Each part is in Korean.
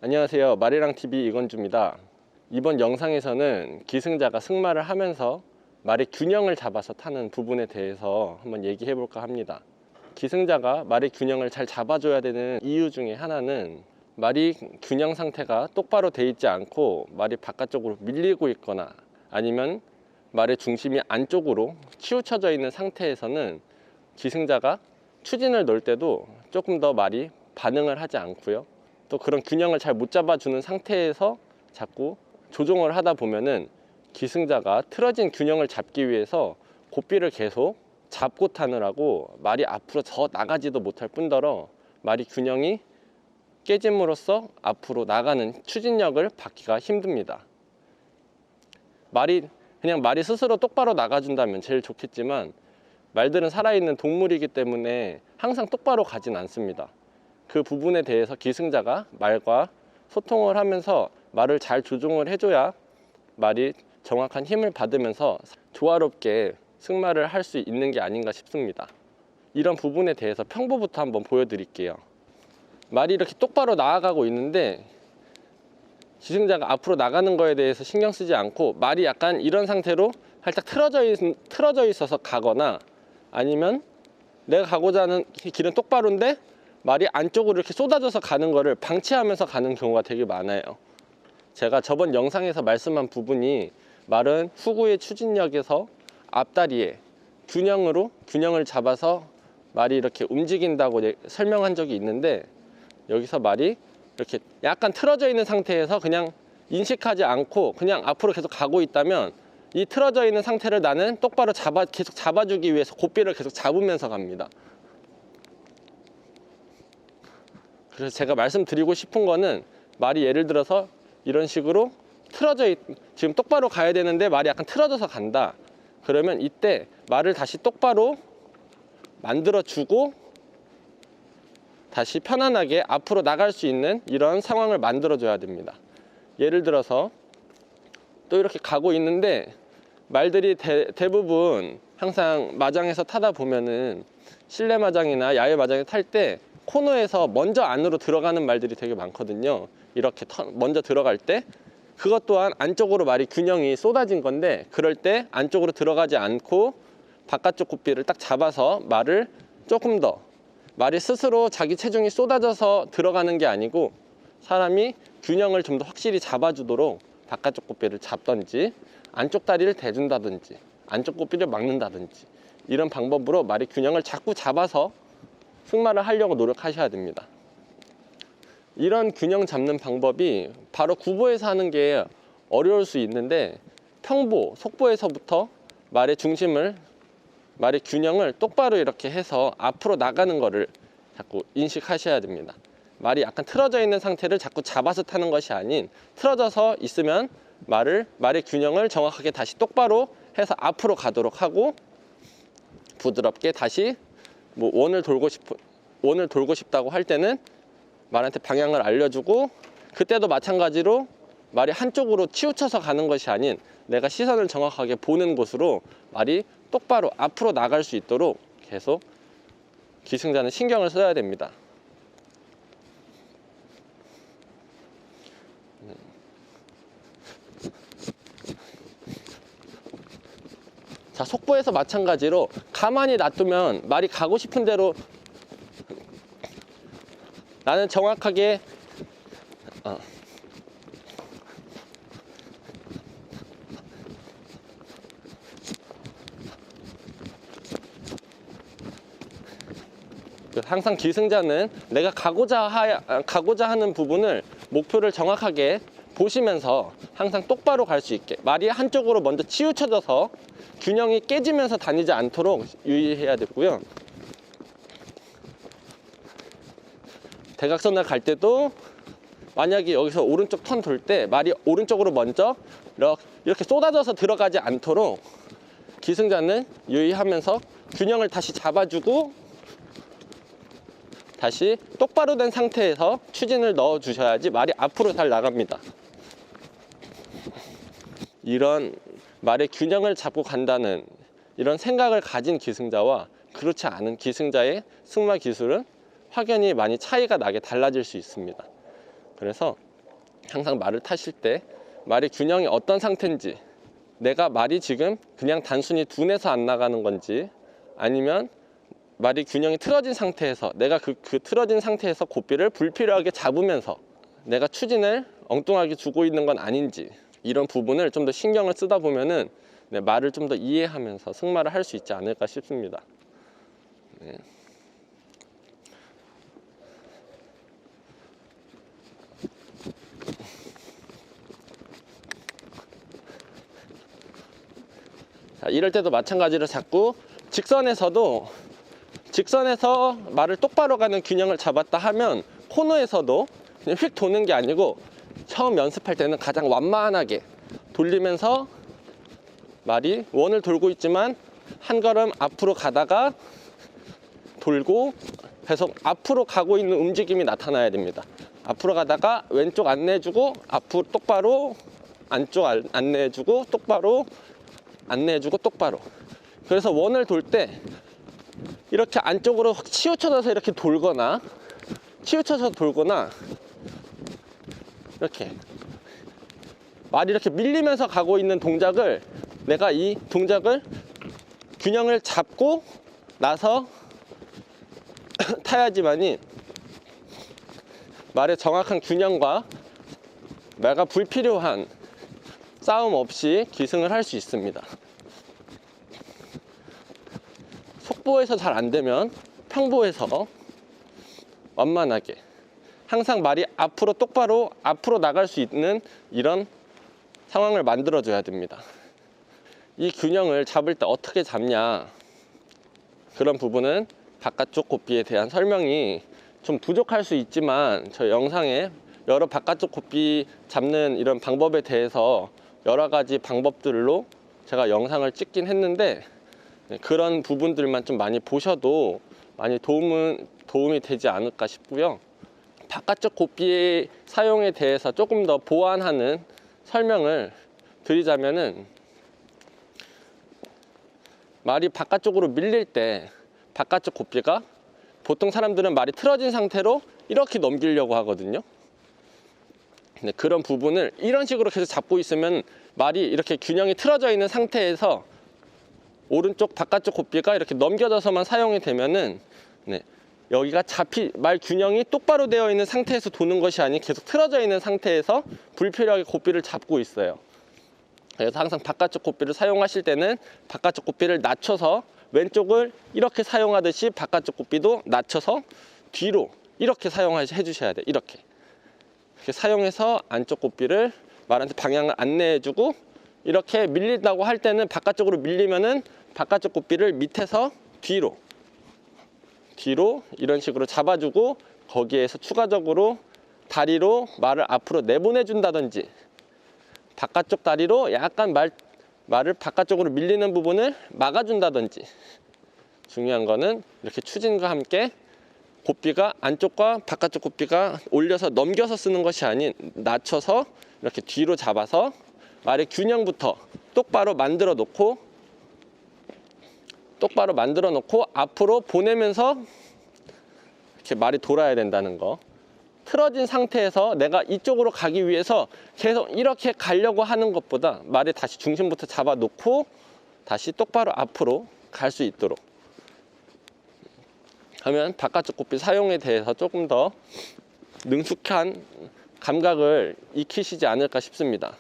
안녕하세요, 말이랑TV 이건주입니다. 이번 영상에서는 기승자가 승마를 하면서 말의 균형을 잡아서 타는 부분에 대해서 한번 얘기해 볼까 합니다. 기승자가 말의 균형을 잘 잡아줘야 되는 이유 중에 하나는 말이 균형 상태가 똑바로 돼 있지 않고 말이 바깥쪽으로 밀리고 있거나 아니면 말의 중심이 안쪽으로 치우쳐져 있는 상태에서는 기승자가 추진을 놓을 때도 조금 더 말이 반응을 하지 않고요, 또 그런 균형을 잘 못 잡아주는 상태에서 자꾸 조종을 하다 보면은 기승자가 틀어진 균형을 잡기 위해서 고삐를 계속 잡고 타느라고 말이 앞으로 더 나가지도 못할 뿐더러 말이 균형이 깨짐으로써 앞으로 나가는 추진력을 받기가 힘듭니다. 말이 스스로 똑바로 나가준다면 제일 좋겠지만 말들은 살아있는 동물이기 때문에 항상 똑바로 가진 않습니다. 그 부분에 대해서 기승자가 말과 소통을 하면서 말을 잘 조종을 해줘야 말이 정확한 힘을 받으면서 조화롭게 승마를 할 수 있는 게 아닌가 싶습니다. 이런 부분에 대해서 평보부터 한번 보여드릴게요. 말이 이렇게 똑바로 나아가고 있는데 기승자가 앞으로 나가는 거에 대해서 신경 쓰지 않고 말이 약간 이런 상태로 살짝 틀어져 있어서 가거나, 아니면 내가 가고자 하는 길은 똑바로인데 말이 안쪽으로 이렇게 쏟아져서 가는 거를 방치하면서 가는 경우가 되게 많아요. 제가 저번 영상에서 말씀한 부분이 말은 후구의 추진력에서 앞다리에 균형을 잡아서 말이 이렇게 움직인다고 설명한 적이 있는데, 여기서 말이 이렇게 약간 틀어져 있는 상태에서 그냥 인식하지 않고 그냥 앞으로 계속 가고 있다면 이 틀어져 있는 상태를 나는 똑바로 계속 잡아주기 위해서 고삐를 계속 잡으면서 갑니다. 그래서 제가 말씀드리고 싶은 거는, 말이 예를 들어서 이런 식으로 지금 똑바로 가야 되는데 말이 약간 틀어져서 간다. 그러면 이때 말을 다시 똑바로 만들어주고 다시 편안하게 앞으로 나갈 수 있는 이런 상황을 만들어줘야 됩니다. 예를 들어서 또 이렇게 가고 있는데 말들이 대부분 항상 마장에서 타다 보면은 실내 마장이나 야외 마장에 탈 때 코너에서 먼저 안으로 들어가는 말들이 되게 많거든요. 이렇게 먼저 들어갈 때 그것 또한 안쪽으로 말이 균형이 쏟아진 건데, 그럴 때 안쪽으로 들어가지 않고 바깥쪽 고삐를 딱 잡아서 말을 조금 더, 말이 스스로 자기 체중이 쏟아져서 들어가는 게 아니고 사람이 균형을 좀 더 확실히 잡아주도록 바깥쪽 고삐를 잡던지 안쪽 다리를 대준다든지 안쪽 고삐를 막는다든지 이런 방법으로 말이 균형을 자꾸 잡아서 승마를 하려고 노력하셔야 됩니다. 이런 균형 잡는 방법이 바로 구보에서 하는 게 어려울 수 있는데, 평보, 속보에서부터 말의 균형을 똑바로 이렇게 해서 앞으로 나가는 거를 자꾸 인식하셔야 됩니다. 말이 약간 틀어져 있는 상태를 자꾸 잡아서 타는 것이 아닌, 틀어져서 있으면 말의 균형을 정확하게 다시 똑바로 해서 앞으로 가도록 하고, 부드럽게 다시 원을 돌고 싶다고 할 때는 말한테 방향을 알려주고, 그때도 마찬가지로 말이 한쪽으로 치우쳐서 가는 것이 아닌 내가 시선을 정확하게 보는 곳으로 말이 똑바로 앞으로 나갈 수 있도록 계속 기승자는 신경을 써야 됩니다. 자, 속보에서 마찬가지로 가만히 놔두면 말이 가고 싶은 대로, 나는 정확하게 항상 기승자는 내가 가고자 하는 부분을, 목표를 정확하게 보시면서 항상 똑바로 갈 수 있게, 말이 한쪽으로 먼저 치우쳐져서 균형이 깨지면서 다니지 않도록 유의해야 되고요. 대각선을 갈 때도 만약에 여기서 오른쪽 턴 돌 때 말이 오른쪽으로 먼저 이렇게 쏟아져서 들어가지 않도록 기승자는 유의하면서 균형을 다시 잡아주고 다시 똑바로 된 상태에서 추진을 넣어 주셔야지 말이 앞으로 잘 나갑니다. 이런 말의 균형을 잡고 간다는 이런 생각을 가진 기승자와 그렇지 않은 기승자의 승마 기술은 확연히 많이 차이가 나게 달라질 수 있습니다. 그래서 항상 말을 타실 때 말의 균형이 어떤 상태인지, 내가 말이 지금 그냥 단순히 둔해서 안 나가는 건지, 아니면 말이 균형이 틀어진 상태에서 내가 그 틀어진 상태에서 고삐를 불필요하게 잡으면서 내가 추진을 엉뚱하게 주고 있는 건 아닌지, 이런 부분을 좀 더 신경을 쓰다 보면은 말을 좀 더 이해하면서 승마를 할 수 있지 않을까 싶습니다. 네. 자, 이럴 때도 마찬가지로 자꾸 직선에서 말을 똑바로 가는 균형을 잡았다 하면 코너에서도 그냥 휙 도는 게 아니고 처음 연습할 때는 가장 완만하게 돌리면서 말이 원을 돌고 있지만 한 걸음 앞으로 가다가 돌고 계속 앞으로 가고 있는 움직임이 나타나야 됩니다. 앞으로 가다가 왼쪽 안내해주고 앞으로 똑바로, 안쪽 안내해주고 똑바로, 안내해주고 똑바로. 그래서 원을 돌 때 이렇게 안쪽으로 치우쳐져서 이렇게 돌거나 이렇게 말이 이렇게 밀리면서 가고 있는 동작을, 내가 이 동작을 균형을 잡고 나서 타야지만이 말의 정확한 균형과 말과 불필요한 싸움 없이 기승을 할 수 있습니다. 속보에서 잘 안되면 평보에서 완만하게 항상 말이 앞으로 똑바로 앞으로 나갈 수 있는 이런 상황을 만들어 줘야 됩니다. 이 균형을 잡을 때 어떻게 잡냐, 그런 부분은 바깥쪽 고삐에 대한 설명이 좀 부족할 수 있지만 저희 영상에 여러 바깥쪽 고삐 잡는 이런 방법에 대해서 여러 가지 방법들로 제가 영상을 찍긴 했는데, 그런 부분들만 좀 많이 보셔도 많이 도움이 되지 않을까 싶고요. 바깥쪽 고삐의 사용에 대해서 조금 더 보완하는 설명을 드리자면은, 말이 바깥쪽으로 밀릴 때 바깥쪽 고삐가, 보통 사람들은 말이 틀어진 상태로 이렇게 넘기려고 하거든요. 근데 그런 부분을 이런 식으로 계속 잡고 있으면 말이 이렇게 균형이 틀어져 있는 상태에서 오른쪽 바깥쪽 고삐가 이렇게 넘겨져서만 사용이 되면은 여기가 말 균형이 똑바로 되어 있는 상태에서 도는 것이 아닌 계속 틀어져 있는 상태에서 불필요하게 고삐를 잡고 있어요. 그래서 항상 바깥쪽 고삐를 사용하실 때는 바깥쪽 고삐를 낮춰서 왼쪽을 이렇게 사용하듯이 바깥쪽 고삐도 낮춰서 뒤로 이렇게 사용해 주셔야 돼요. 이렇게 사용해서 안쪽 고삐를 말한테 방향을 안내해주고, 이렇게 밀린다고 할 때는 바깥쪽으로 밀리면은 바깥쪽 고삐를 밑에서 뒤로 이런 식으로 잡아주고, 거기에서 추가적으로 다리로 말을 앞으로 내보내준다든지, 바깥쪽 다리로 약간 말을 바깥쪽으로 밀리는 부분을 막아준다든지. 중요한 거는 이렇게 추진과 함께 고삐가 안쪽과 바깥쪽 고삐가 올려서 넘겨서 쓰는 것이 아닌 낮춰서 이렇게 뒤로 잡아서 말의 균형부터 똑바로 만들어 놓고 앞으로 보내면서 이렇게 말이 돌아야 된다는 거. 틀어진 상태에서 내가 이쪽으로 가기 위해서 계속 이렇게 가려고 하는 것보다 말의 다시 중심부터 잡아 놓고 다시 똑바로 앞으로 갈 수 있도록 하면 바깥쪽 고삐 사용에 대해서 조금 더 능숙한 감각을 익히시지 않을까 싶습니다.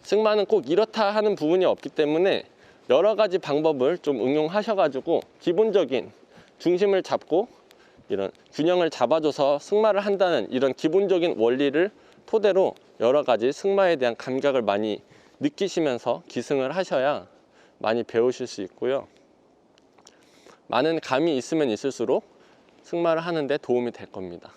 승마는 꼭 이렇다 하는 부분이 없기 때문에 여러 가지 방법을 좀 응용하셔가지고 기본적인 중심을 잡고 이런 균형을 잡아줘서 승마를 한다는 이런 기본적인 원리를 토대로 여러 가지 승마에 대한 감각을 많이 느끼시면서 기승을 하셔야 많이 배우실 수 있고요. 많은 감이 있으면 있을수록 승마를 하는데 도움이 될 겁니다.